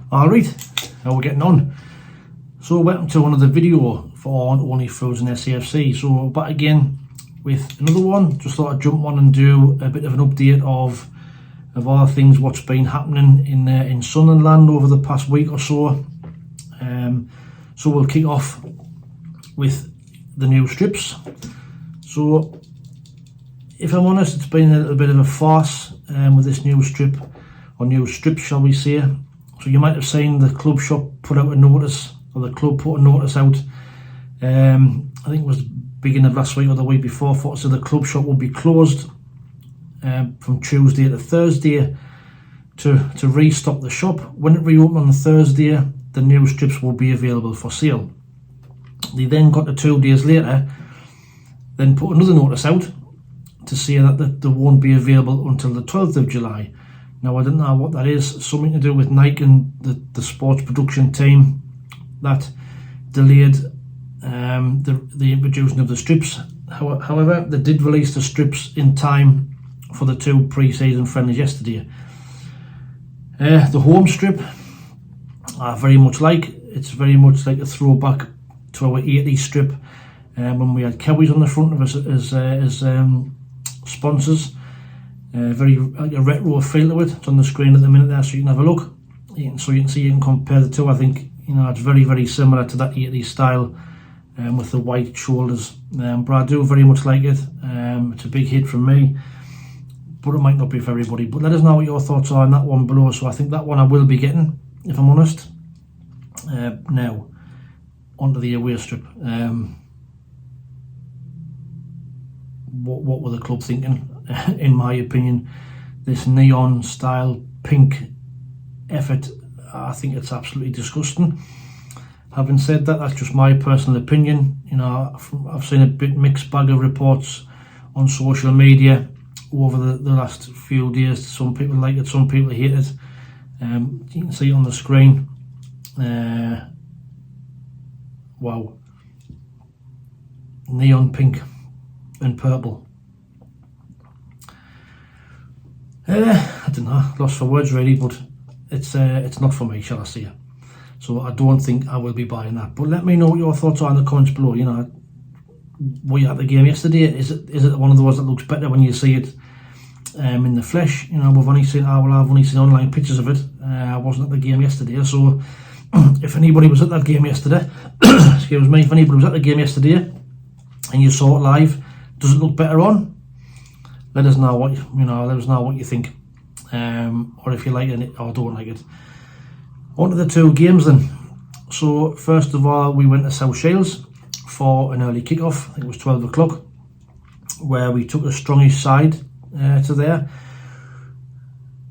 Alright, how we're getting on. So welcome to another video for Only Frozen SAFC. So back again with another one. Just thought I'd jump on and do a bit of an update of all things what's been happening in Sunderland over the past week or so. So we'll kick off with the new strips. So if I'm honest, it's been a little bit of a farce with this new strip, or new strips shall we say. So you might have seen the club shop put out a notice, or the club put a notice out, I think it was the beginning of last week or the week before, so the club shop would be closed from Tuesday to Thursday to restock the shop. When it reopened on the Thursday, the new strips will be available for sale. They then got to 2 days later, then put another notice out to say that they won't be available until the 12th of July. Now I don't know what that is, something to do with Nike and the sports production team that delayed the introduction of the strips. However, they did release the strips in time for the 2 pre-season friendlies yesterday. The home strip I very much like. It's very much like a throwback to our 80s strip when we had Cowies on the front of us as sponsors. Very like a retro feel to it. It's on the screen at the minute there, so you can have a look. You can compare the two. I think it's very, very similar to that 80s style with the white shoulders. But I do very much like it. It's a big hit from me, but it might not be for everybody. But let us know what your thoughts are on that one below. So I think that one I will be getting, if I'm honest. Now, onto the away strip. What were the club thinking? In my opinion, this neon style pink effort, I think it's absolutely disgusting. Having said that, that's just my personal opinion. I've seen a bit mixed bag of reports on social media over the last few days. Some people like it, some people hate it. You can see it on the screen. Wow, neon pink and purple. I don't know, lost for words really, but it's not for me, shall I say. So I don't think I will be buying that. But let me know what your thoughts are in the comments below. Were you at the game yesterday? Is it one of those that looks better when you see it in the flesh? I've only seen online pictures of it. I wasn't at the game yesterday, so if anybody was at that game yesterday, excuse me, if anybody was at the game yesterday and you saw it live, does it look better on? Let us know what you think, or if you like it or don't like it. On to the 2 games then. So first of all, we went to South Shields for an early kick-off. I think it was 12 o'clock, where we took a strongish side to there.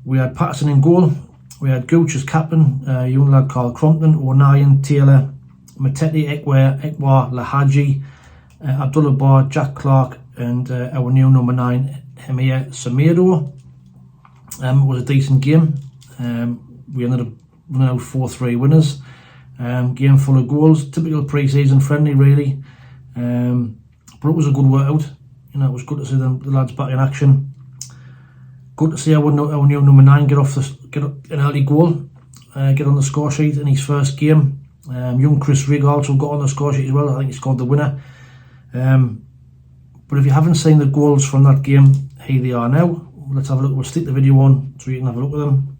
We had Patterson in goal. We had Gooch as captain, young lad Carl Crompton, O'Nien, Taylor, Mateti, Ekwa, Lahaji, Abdullah Bar, Jack Clark, and our new number 9, Hemia Semedo. It was a decent game. We ended up running out 4-3 winners. Game full of goals, typical pre-season friendly really. But it was a good workout. It was good to see the lads back in action. Good to see our new number 9 get an early goal, get on the score sheet in his first game. Young Chris Rigg also got on the score sheet as well. I think he scored the winner. But if you haven't seen the goals from that game, here they are now. Let's have a look. We'll stick the video on so you can have a look at them.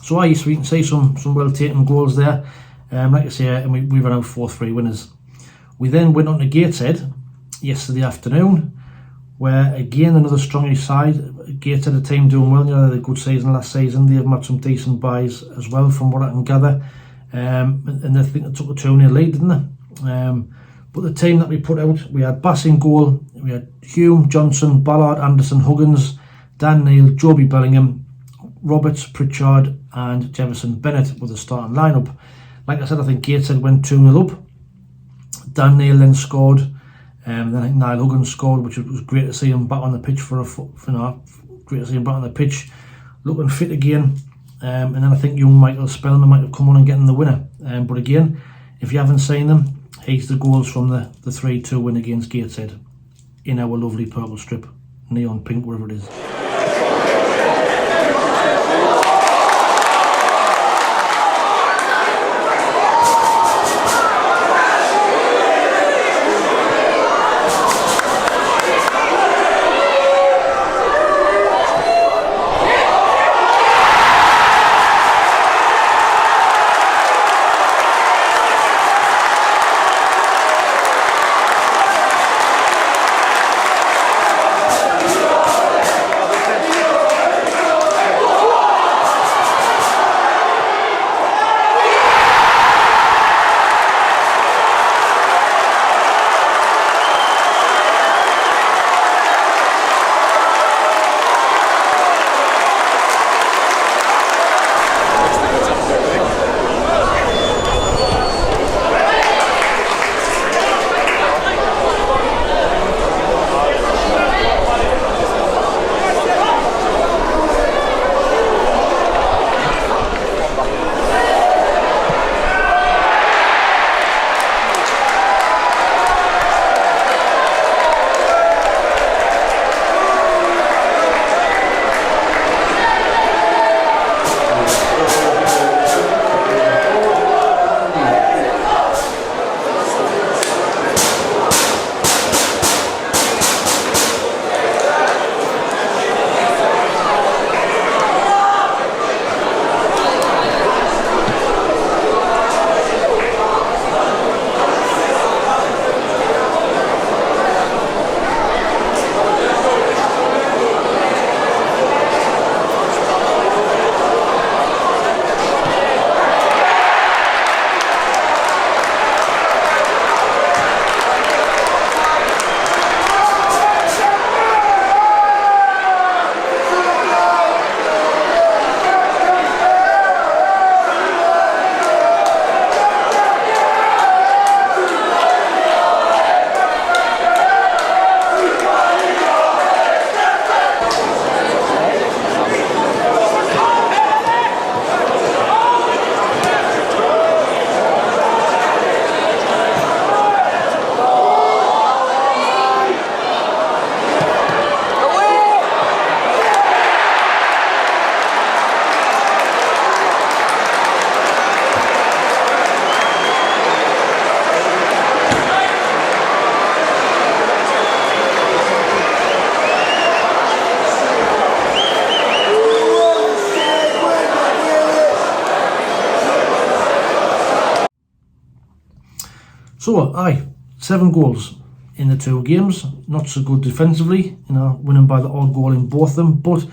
So you can see some well taken goals there. Like I say, and we ran out 4-3 winners. We then went on to Gateshead yesterday afternoon, where again another strongish side. Gateshead, a team doing well. They had a good season last season. They've had some decent buys as well, from what I can gather. And I think they took a 2-0 lead, didn't they? But the team that we put out, we had Bass in goal. We had Hume, Johnson, Ballard, Anderson, Huggins, Dan Neil, Joby Bellingham, Roberts, Pritchard and Jefferson Bennett with the starting lineup. Like I said, I think Gateshead went 2-0 up. Dan Neil then scored, and then I think Niall Huggins scored, which was great to see him back on the pitch great to see him back on the pitch, looking fit again. And then I think young Michael Spellman might have come on and getting the winner. But again, if you haven't seen them, here's the goals from the 3-2 win against Gateshead in our lovely purple strip, neon pink, whatever it is. So, 7 goals in the 2 games. Not so good defensively, winning by the odd goal in both of them. But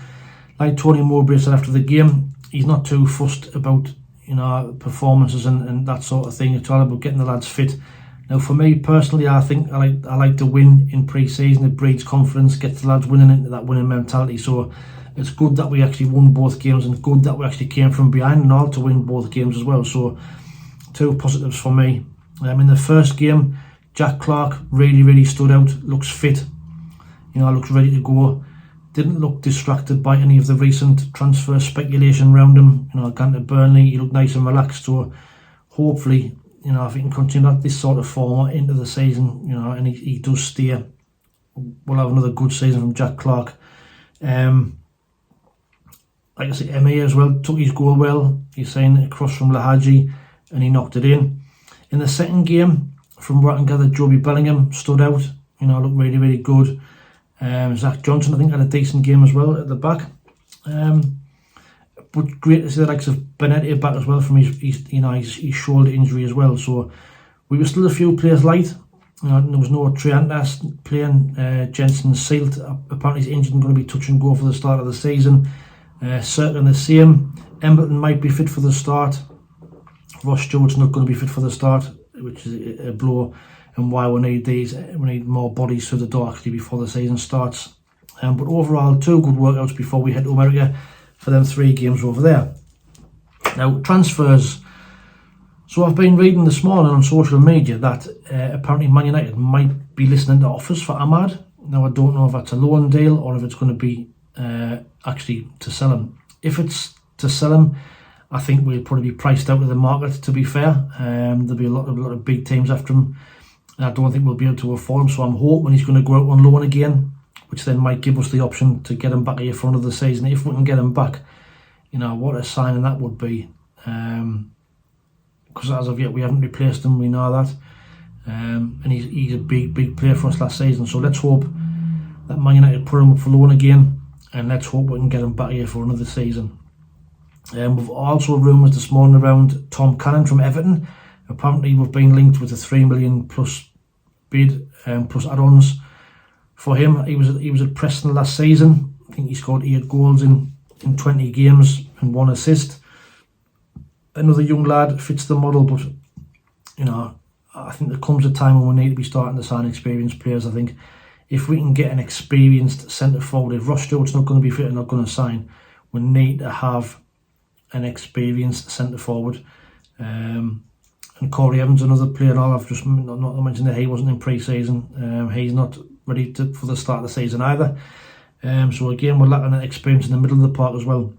like Tony Mowbray said after the game, he's not too fussed about performances and that sort of thing. It's all about getting the lads fit. Now, for me personally, I think I like to win in pre-season. It breeds confidence, gets the lads winning into that winning mentality. So it's good that we actually won both games, and good that we actually came from behind and all to win both games as well. So 2 positives for me. In the first game, Jack Clark really stood out. Looks fit, looks ready to go. Didn't look distracted by any of the recent transfer speculation around him. Gone to Burnley, he looked nice and relaxed. So hopefully, if he can continue this sort of form into the season, and he does stay, we'll have another good season from Jack Clark. Like I said, MA as well took his goal well. He's saying across from Lahaji, and he knocked it in. In the second game, from what I can gather, Joby Bellingham stood out. Looked really good. Zach Johnson, I think, had a decent game as well at the back. but great to see the likes of Benetti back as well from his shoulder injury as well. So we were still a few players light. There was no Triantas playing. Jensen Sealt apparently he's injured and going to be touch and go for the start of the season. Certainly the same. Embleton might be fit for the start. Ross Stewart's not going to be fit for the start, which is a blow. And why we need more bodies through the door actually before the season starts. But overall, 2 good workouts before we head to America for them 3 games over there. Now, transfers. So I've been reading this morning on social media that apparently Man United might be listening to offers for Ahmad. Now, I don't know if that's a loan deal or if it's going to be actually to sell him. If it's to sell him, I think we'll probably be priced out of the market, to be fair. There'll be a lot of big teams after him. I don't think we'll be able to afford him, so I'm hoping he's going to go out on loan again, which then might give us the option to get him back here for another season. If we can get him back, what a signing that would be. Because as of yet, we haven't replaced him, we know that. And he's a big player for us last season. So let's hope that Man United put him up for loan again, and let's hope we can get him back here for another season. We've also rumours this morning around Tom Cannon from Everton. Apparently we've been linked with a 3 million plus bid plus add-ons for him. He was at Preston last season. I think he scored 8 goals in 20 games and 1 assist. Another young lad, fits the model, but I think there comes a time when we need to be starting to sign experienced players. I think if we can get an experienced centre forward, if Ross Stewart's not going to be fit and not going to sign, we need to have an experienced centre forward. And Corey Evans, another player, I've just not mentioned that he wasn't in pre-season. He's not ready for the start of the season either. So again, we're lacking that experience in the middle of the park as well.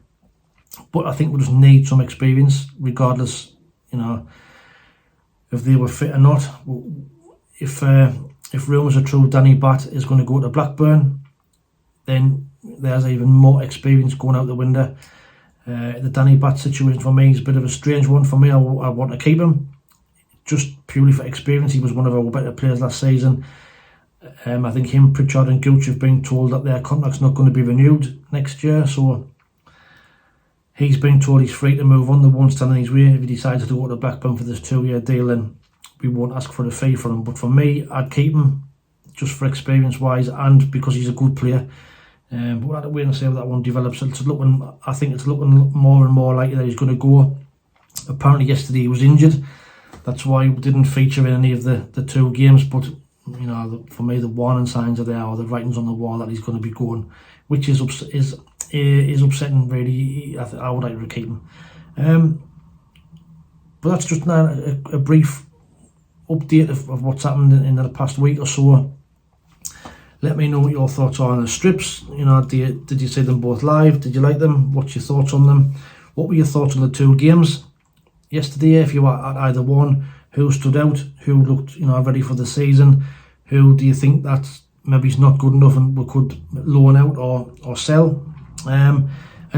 But I think we just need some experience, regardless, if they were fit or not. If rumours are true, Danny Batt is going to go to Blackburn, then there's even more experience going out the window. The Danny Batt situation for me is a bit of a strange one for me. I want to keep him, just purely for experience. He was one of our better players last season. I think him, Pritchard and Gooch have been told that their contract's not going to be renewed next year, so he's been told he's free to move on. The one standing his way. If he decides to go to Blackburn for this 2-year deal, then we won't ask for a fee for him. But for me, I'd keep him just for experience wise and because he's a good player. But we'll have to wait and see how that one develops. I think it's looking more and more likely that he's going to go. Apparently yesterday he was injured. That's why he didn't feature in any of the 2 games. But for me, the warning signs are there, or the writings on the wall that he's going to be going, which is upsetting. Really, I would like to keep him. But that's just now a brief update of what's happened in the past week or so. Let me know what your thoughts are on the strips. Did you see them both live? Did you like them? What's your thoughts on them? What were your thoughts on the 2 games yesterday? If you were at either one, who stood out? Who looked, ready for the season? Who do you think that maybe is not good enough and we could loan out or sell? And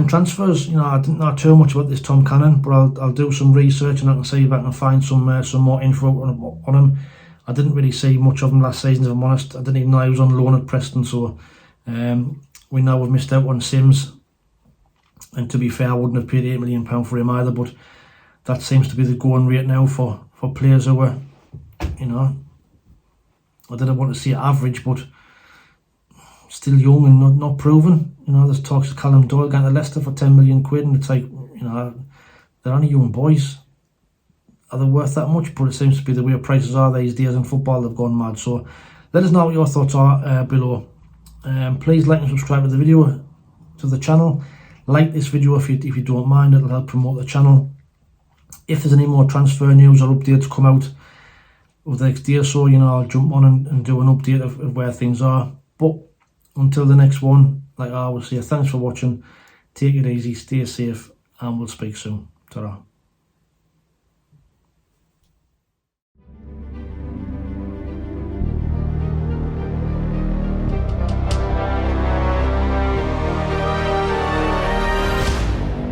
transfers. I didn't know too much about this Tom Cannon, but I'll do some research and I can see if I can find some more info on him. I didn't really see much of him last season, if I'm honest. I didn't even know he was on loan at Preston, so we know we've missed out on Sims. And to be fair, I wouldn't have paid £8 million for him either, but that seems to be the going rate now for players who are, I didn't want to see average, but still young and not proven. There's talks of Callum Doyle going to Leicester for 10 million quid, and it's like, they're only young boys. Are they worth that much? But it seems to be the way prices are these days in football. They've gone mad. So let us know what your thoughts are below. Please like and subscribe to the video, to the channel. Like this video if you don't mind. It'll help promote the channel. If there's any more transfer news or updates come out over the next day or so, I'll jump on and do an update of where things are. But until the next one, like I always say, thanks for watching. Take it easy, stay safe, and we'll speak soon. Ta-ra.